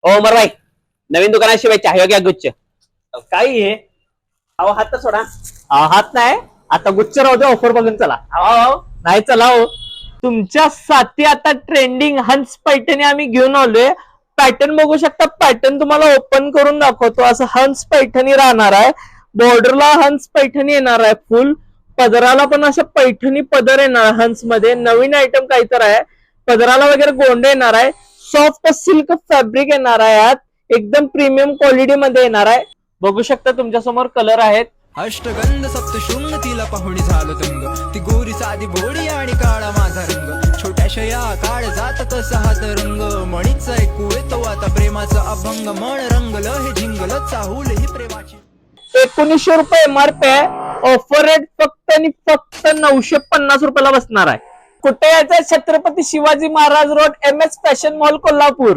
ओ मरवाई, नवीन दुकानात शुभेच्छा. हे घ्या गुच्छ. काय हे? अहो हात तर सोडा. हात नाही, आता गुच्छ राहू दे, ऑफर बघून चला. नाही चला हो. तुमच्यासाठी आता ट्रेंडिंग हंस पैठणी आम्ही घेऊन आलोय. पॅटर्न बघू शकता. पॅटर्न तुम्हाला ओपन करून दाखवतो. असं हंस पैठणी राहणार आहे. बॉर्डरला हंस पैठणी येणार आहे. फुल पदराला पण असं पैठणी पदर येणार हंस मध्ये. नवीन आयटम काहीतरी आहे. पदराला वगैरे गोंडे येणार आहे. सॉफ्ट सिल्क फॅब्रिक येणार आहे. यात एकदम प्रीमियम क्वालिटी मध्ये येणार आहे. बघू शकता तुमच्या समोर कलर आहेत. अष्टगंध सप्तशृंग तिला पाहुणी झालो दंग. ती गोरी साधी भोळी आणि काळा माझा रंग. छोट्याशा या काळ जात कसा हात रंग. मणीच ऐकू येतो आता प्रेमाचा अभंग. मन रंगलं हे जिंगल चाहूल ही प्रेमाची. 1900 रुपये MRP आहे. ऑफर रेट फक्त आणि फक्त 950 रुपयाला बसणार आहे. कुठे यायचं? Chhatrapati Shivaji Maharaj road, MS fashion mall, Kolhapur.